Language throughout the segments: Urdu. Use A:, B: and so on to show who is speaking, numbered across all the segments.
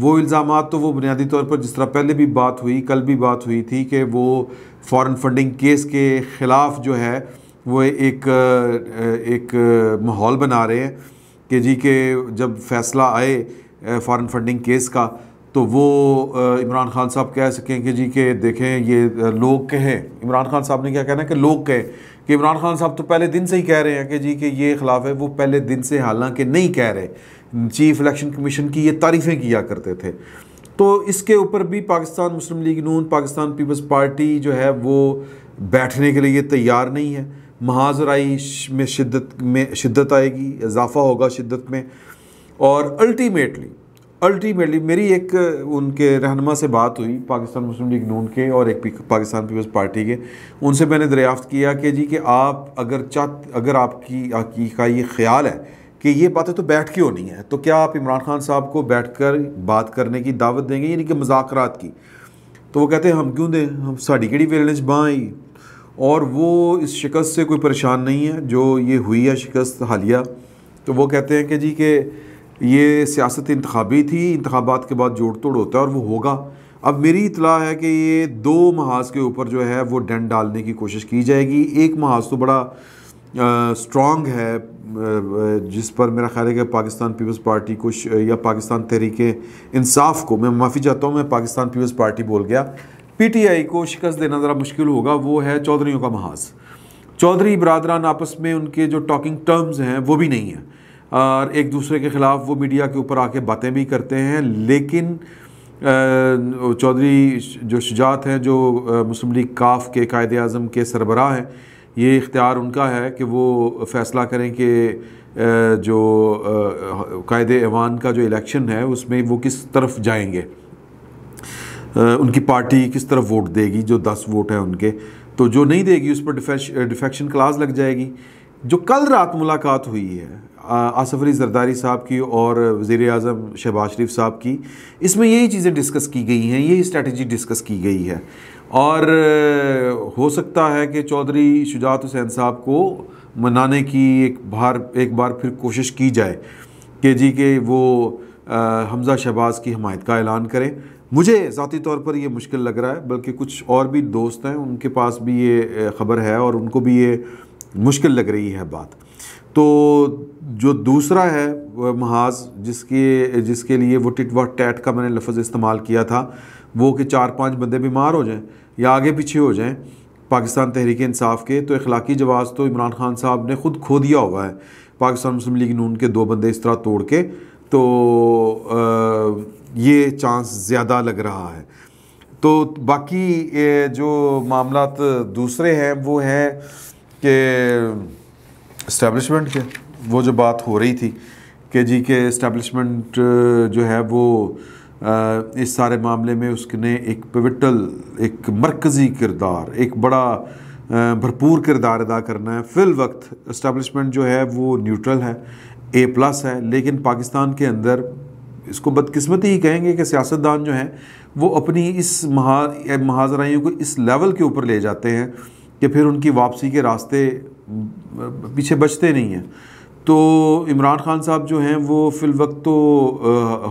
A: وہ الزامات تو وہ بنیادی طور پر جس طرح پہلے بھی بات ہوئی، کل بھی بات ہوئی تھی کہ وہ فارن فنڈنگ کیس کے خلاف جو ہے وہ ایک ماحول بنا رہے ہیں کہ جی کہ جب فیصلہ آئے فارن فنڈنگ کیس کا تو وہ عمران خان صاحب کہہ سکیں کہ جی کہ دیکھیں یہ لوگ کہیں، عمران خان صاحب نے کیا کہنا ہے کہ لوگ کہیں کہ عمران خان صاحب تو پہلے دن سے ہی کہہ رہے ہیں کہ جی کہ یہ خلاف ہے، وہ پہلے دن سے حالانکہ نہیں کہہ رہے، چیف الیکشن کمیشن کی یہ تعریفیں کیا کرتے تھے۔ تو اس کے اوپر بھی پاکستان مسلم لیگ نون، پاکستان پیپلز پارٹی جو ہے وہ بیٹھنے کے لیے تیار نہیں ہے۔ محاذ رائی میں شدت آئے گی، اضافہ ہوگا شدت میں، اور الٹیمیٹلی میری ایک ان کے رہنما سے بات ہوئی پاکستان مسلم لیگ نون کے اور ایک پاکستان پیپلز پارٹی کے، ان سے میں نے دریافت کیا کہ جی کہ آپ اگر آپ کا یہ خیال ہے کہ یہ باتیں تو بیٹھ کے ہونی ہیں تو کیا آپ عمران خان صاحب کو بیٹھ کر بات کرنے کی دعوت دیں گے، یعنی کہ مذاکرات کی؟ تو وہ کہتے ہیں ہم کیوں دیں، ہم ساڑی کیڑی ویلنس بائیں، اور وہ اس شکست سے کوئی پریشان نہیں ہے جو یہ ہوئی ہے شکست حالیہ۔ تو وہ کہتے ہیں کہ جی کہ یہ سیاست انتخابی تھی، انتخابات کے بعد جوڑ توڑ ہوتا ہے اور وہ ہوگا۔ اب میری اطلاع ہے کہ یہ 2 محاذ کے اوپر جو ہے وہ ڈنڈ ڈالنے کی کوشش کی جائے گی۔ ایک محاذ تو بڑا سٹرونگ ہے جس پر میرا خیال ہے کہ پاکستان پیپلز پارٹی کو یا پاکستان تحریک انصاف کو، میں معافی چاہتا ہوں میں پاکستان پیپلز پارٹی بول گیا، پی ٹی آئی کو شکست دینا ذرا مشکل ہوگا، وہ ہے چودھریوں کا محاذ۔ چودھری برادران آپس میں ان کے جو ٹاکنگ ٹرمز ہیں وہ بھی نہیں ہیں، اور ایک دوسرے کے خلاف وہ میڈیا کے اوپر آ کے باتیں بھی کرتے ہیں، لیکن چودھری جو شجاعت ہیں جو مسلم لیگ کاف کے قائد اعظم کے سربراہ ہیں، یہ اختیار ان کا ہے کہ وہ فیصلہ کریں کہ جو قائد ایوان کا جو الیکشن ہے اس میں وہ کس طرف جائیں گے، ان کی پارٹی کس طرف ووٹ دے گی، جو 10 ووٹ ہیں ان کے، تو جو نہیں دے گی اس پر ڈیفیکشن کلاز لگ جائے گی۔ جو کل رات ملاقات ہوئی ہے آصف علی زرداری صاحب کی اور وزیر اعظم شہباز شریف صاحب کی، اس میں یہی چیزیں ڈسکس کی گئی ہیں، یہی اسٹریٹجی ڈسکس کی گئی ہے، اور ہو سکتا ہے کہ چودھری شجاعت حسین صاحب کو منانے کی ایک بار پھر کوشش کی جائے کہ جی کہ وہ حمزہ شہباز کی حمایت کا اعلان کریں۔ مجھے ذاتی طور پر یہ مشکل لگ رہا ہے، بلکہ کچھ اور بھی دوست ہیں ان کے پاس بھی یہ خبر ہے اور ان کو بھی یہ مشکل لگ رہی ہے بات۔ تو جو دوسرا ہے محاذ جس کے لیے وہ ٹٹ و ٹیٹ کا میں نے لفظ استعمال کیا تھا، وہ کہ 4-5 بندے بیمار ہو جائیں یا آگے پیچھے ہو جائیں پاکستان تحریک انصاف کے، تو اخلاقی جواز تو عمران خان صاحب نے خود کھو دیا ہوا ہے پاکستان مسلم لیگ نون کے 2 بندے اس طرح توڑ کے، تو یہ چانس زیادہ لگ رہا ہے۔ تو باقی جو معاملات دوسرے ہیں وہ ہیں کہ اسٹیبلشمنٹ کے، وہ جو بات ہو رہی تھی کہ جی کہ اسٹیبلشمنٹ جو ہے وہ اس سارے معاملے میں اس نے ایک پیوٹل، ایک مرکزی کردار، ایک بڑا بھرپور کردار ادا کرنا ہے۔ فی الوقت اسٹیبلشمنٹ جو ہے وہ نیوٹرل ہے، A+ ہے، لیکن پاکستان کے اندر اس کو بدقسمتی ہی کہیں گے کہ سیاستدان جو ہیں وہ اپنی اس محاذرائیوں کو اس لیول کے اوپر لے جاتے ہیں کہ پھر ان کی واپسی کے راستے پیچھے بچتے نہیں ہیں۔ تو عمران خان صاحب جو ہیں وہ فی الوقت تو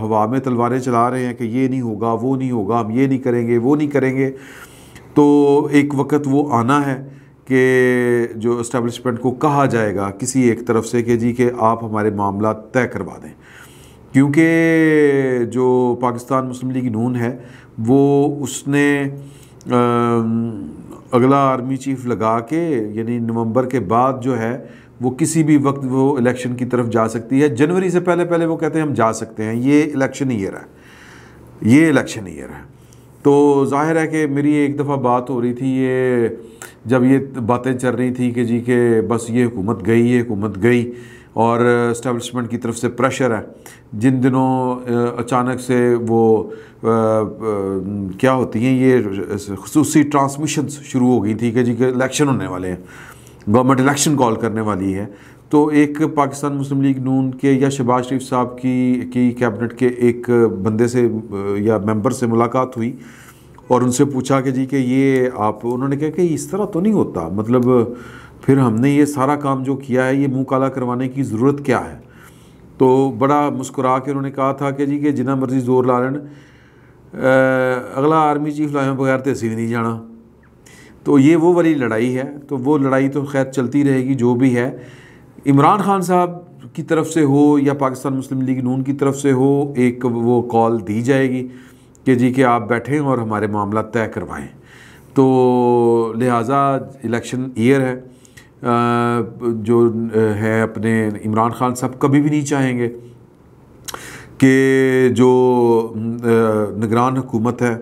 A: ہوا میں تلواریں چلا رہے ہیں کہ یہ نہیں ہوگا، وہ نہیں ہوگا، ہم یہ نہیں کریں گے، وہ نہیں کریں گے۔ تو ایک وقت وہ آنا ہے کہ جو اسٹیبلشمنٹ کو کہا جائے گا کسی ایک طرف سے کہ جی کہ آپ ہمارے معاملات طے کروا دیں، کیونکہ جو پاکستان مسلم لیگ نون ہے وہ اس نے اگلا آرمی چیف لگا کے، یعنی نومبر کے بعد جو ہے وہ کسی بھی وقت وہ الیکشن کی طرف جا سکتی ہے۔ جنوری سے پہلے وہ کہتے ہیں ہم جا سکتے ہیں، یہ الیکشن ایئر ہے۔ تو ظاہر ہے کہ میری ایک دفعہ بات ہو رہی تھی، یہ جب یہ باتیں چل رہی تھی کہ جی کہ بس یہ حکومت گئی اور اسٹیبلشمنٹ کی طرف سے پریشر ہے، جن دنوں اچانک سے وہ کیا ہوتی ہیں یہ خصوصی ٹرانسمیشنز شروع ہو گئی تھی کہ جی کہ الیکشن ہونے والے ہیں، گورنمنٹ الیکشن کال کرنے والی ہے، تو ایک پاکستان مسلم لیگ نون کے یا شہباز شریف صاحب کی کیبنٹ کے ایک بندے سے یا ممبر سے ملاقات ہوئی اور ان سے پوچھا کہ جی کہ یہ انہوں نے کہا کہ اس طرح تو نہیں ہوتا، مطلب پھر ہم نے یہ سارا کام جو کیا ہے یہ منہ کالا کروانے کی ضرورت کیا ہے؟ تو بڑا مسکرا کے انہوں نے کہا تھا کہ جی کہ جنہ مرضی زور لا لین اگلا آرمی چیف لائے بغیر تو اسی بھی نہیں جانا. تو یہ وہ والی لڑائی ہے. تو وہ لڑائی تو خیر چلتی رہے گی جو بھی ہے. عمران خان صاحب کی طرف سے ہو یا پاکستان مسلم لیگ نون کی طرف سے ہو ایک وہ کال دی جائے گی کہ جی کہ آپ بیٹھیں اور ہمارے معاملات طے کروائیں. تو لہٰذا الیکشن ایئر ہے جو ہے اپنے عمران خان صاحب کبھی بھی نہیں چاہیں گے کہ جو نگران حکومت ہے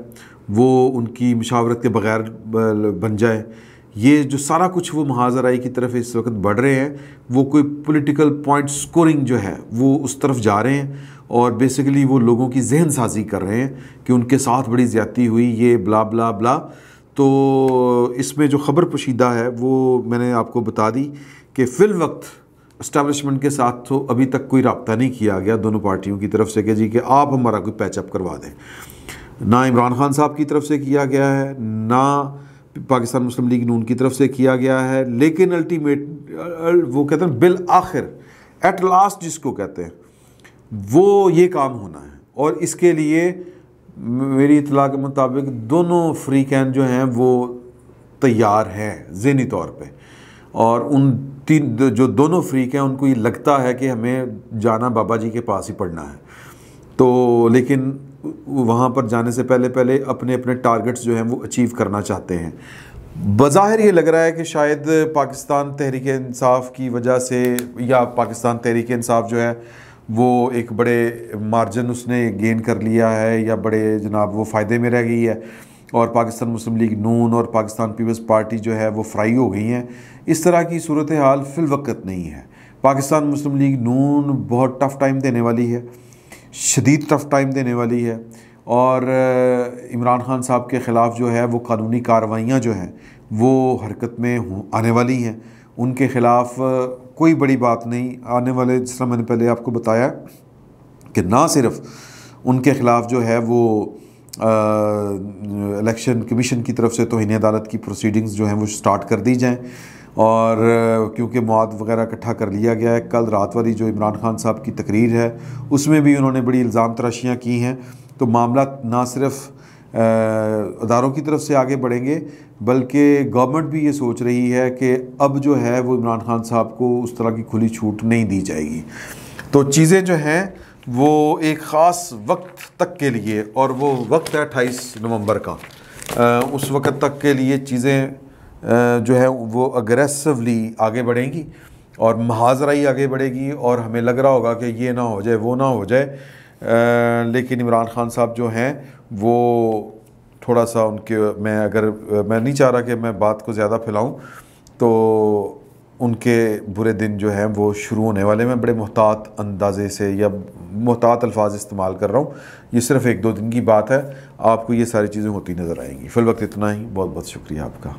A: وہ ان کی مشاورت کے بغیر بن جائے. یہ جو سارا کچھ وہ محاذ آرائی کی طرف اس وقت بڑھ رہے ہیں وہ کوئی پولیٹیکل پوائنٹ سکورنگ جو ہے وہ اس طرف جا رہے ہیں اور بیسیکلی وہ لوگوں کی ذہن سازی کر رہے ہیں کہ ان کے ساتھ بڑی زیادتی ہوئی یہ بلا بلا بلا. تو اس میں جو خبر پوشیدہ ہے وہ میں نے آپ کو بتا دی کہ فی الوقت اسٹیبلشمنٹ کے ساتھ تو ابھی تک کوئی رابطہ نہیں کیا گیا دونوں پارٹیوں کی طرف سے کہ جی کہ آپ ہمارا کوئی پیچ اپ کروا دیں. نہ عمران خان صاحب کی طرف سے کیا گیا ہے نہ پاکستان مسلم لیگ نون کی طرف سے کیا گیا ہے. لیکن الٹیمیٹ وہ کہتے ہیں بالآخر ایٹ لاسٹ جس کو کہتے ہیں وہ یہ کام ہونا ہے. اور اس کے لیے میری اطلاع کے مطابق دونوں فریقین جو ہیں وہ تیار ہیں ذہنی طور پہ. اور ان تین جو دونوں فریق ہیں ان کو یہ لگتا ہے کہ ہمیں جانا بابا جی کے پاس ہی پڑنا ہے. تو لیکن وہاں پر جانے سے پہلے اپنے اپنے ٹارگٹس جو ہیں وہ اچیو کرنا چاہتے ہیں. بظاہر یہ لگ رہا ہے کہ شاید پاکستان تحریک انصاف کی وجہ سے یا پاکستان تحریک انصاف جو ہے وہ ایک بڑے مارجن اس نے گین کر لیا ہے یا بڑے جناب وہ فائدے میں رہ گئی ہے اور پاکستان مسلم لیگ نون اور پاکستان پیپلز پارٹی جو ہے وہ فرائی ہو گئی ہیں. اس طرح کی صورتحال فی الوقت نہیں ہے. پاکستان مسلم لیگ نون بہت ٹف ٹائم دینے والی ہے, شدید ٹف ٹائم دینے والی ہے اور عمران خان صاحب کے خلاف جو ہے وہ قانونی کارروائیاں جو ہیں وہ حرکت میں آنے والی ہیں. ان کے خلاف کوئی بڑی بات نہیں آنے والے, جس طرح میں نے پہلے آپ کو بتایا کہ نہ صرف ان کے خلاف جو ہے وہ الیکشن کمیشن کی طرف سے توہین عدالت کی پروسیڈنگز جو ہیں وہ سٹارٹ کر دی جائیں اور کیونکہ مواد وغیرہ اکٹھا کر لیا گیا ہے. کل رات والی جو عمران خان صاحب کی تقریر ہے اس میں بھی انہوں نے بڑی الزام تراشیاں کی ہیں. تو معاملات نہ صرف اداروں کی طرف سے آگے بڑھیں گے بلکہ گورنمنٹ بھی یہ سوچ رہی ہے کہ اب جو ہے وہ عمران خان صاحب کو اس طرح کی کھلی چھوٹ نہیں دی جائے گی. تو چیزیں جو ہیں وہ ایک خاص وقت تک کے لیے, اور وہ وقت ہے 28 نومبر کا, اس وقت تک کے لیے چیزیں جو ہے وہ اگریسولی آگے بڑھیں گی اور محاذ آرائی آگے بڑھے گی اور ہمیں لگ رہا ہوگا کہ یہ نہ ہو جائے وہ نہ ہو جائے. لیکن عمران خان صاحب جو ہیں وہ تھوڑا سا ان کے میں نہیں چاہ رہا کہ میں بات کو زیادہ پھیلاؤں, تو ان کے برے دن جو ہیں وہ شروع ہونے والے. میں بڑے محتاط اندازے سے یا محتاط الفاظ استعمال کر رہا ہوں, یہ صرف 1-2 دن کی بات ہے, آپ کو یہ ساری چیزیں ہوتی نظر آئیں گی. فی الوقت اتنا ہی, بہت بہت شکریہ آپ کا.